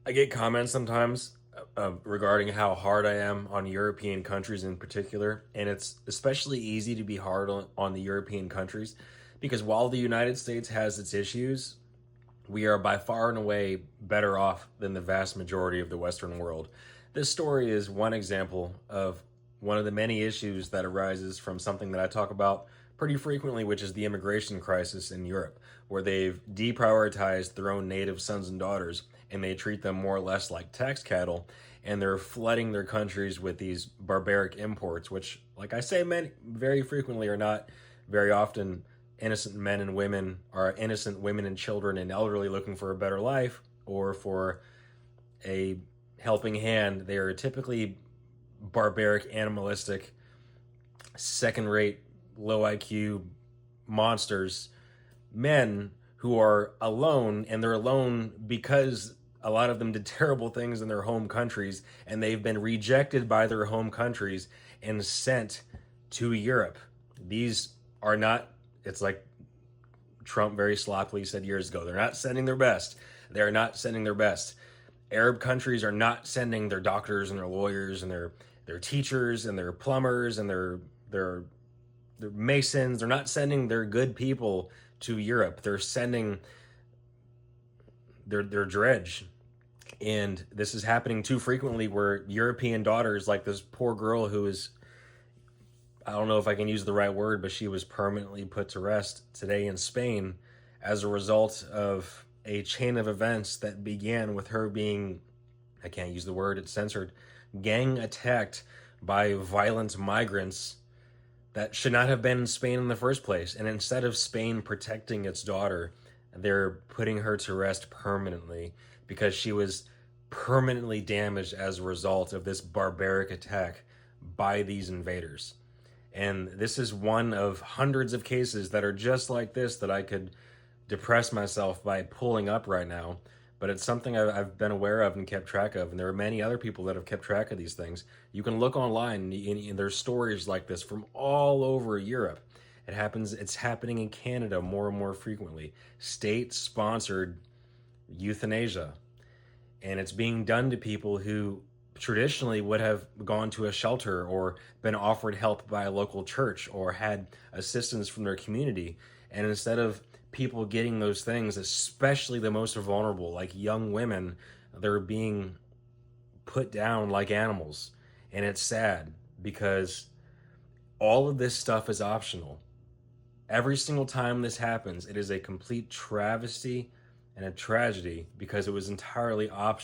I get comments sometimes regarding how hard I am on European countries in particular, and it's especially easy to be hard on the European countries because while the United States has its issues, we are by far and away better off than the vast majority of the Western world. This story is one example of one of the many issues that arises from something that I talk about pretty frequently, which is the immigration crisis in Europe, where they've deprioritized their own native sons and daughters and they treat them more or less like tax cattle, and they're flooding their countries with these barbaric imports, which, like I say, very frequently are not very often innocent men and women, are innocent women and children and elderly looking for a better life or for a helping hand. They are typically barbaric, animalistic, second rate, low IQ monsters, men who are alone, and they're alone because a lot of them did terrible things in their home countries and they've been rejected by their home countries and sent to Europe. These are not, it's like Trump very sloppily said years ago, they're not sending their best. They're not sending their best. Arab countries are not sending their doctors and their lawyers and their teachers and their plumbers and their masons. They're not sending their good people to Europe. They're sending their dredge. And this is happening too frequently where European daughters, like this poor girl who is, I don't know if I can use the right word, but she was permanently put to rest today in Spain as a result of a chain of events that began with her being, I can't use the word, it's censored, gang attacked by violent migrants that should not have been in Spain in the first place. And instead of Spain protecting its daughter, they're putting her to rest permanently because she was permanently damaged as a result of this barbaric attack by these invaders. And this is one of hundreds of cases that are just like this that I could depress myself by pulling up right now. But it's something I've been aware of and kept track of. And there are many other people that have kept track of these things. You can look online and there's stories like this from all over Europe. It's happening in Canada more and more frequently. State sponsored euthanasia. And it's being done to people who traditionally would have gone to a shelter or been offered help by a local church or had assistance from their community. And instead of people getting those things, especially the most vulnerable, like young women, they're being put down like animals. And it's sad because all of this stuff is optional. Every single time this happens, it is a complete travesty and a tragedy because it was entirely optional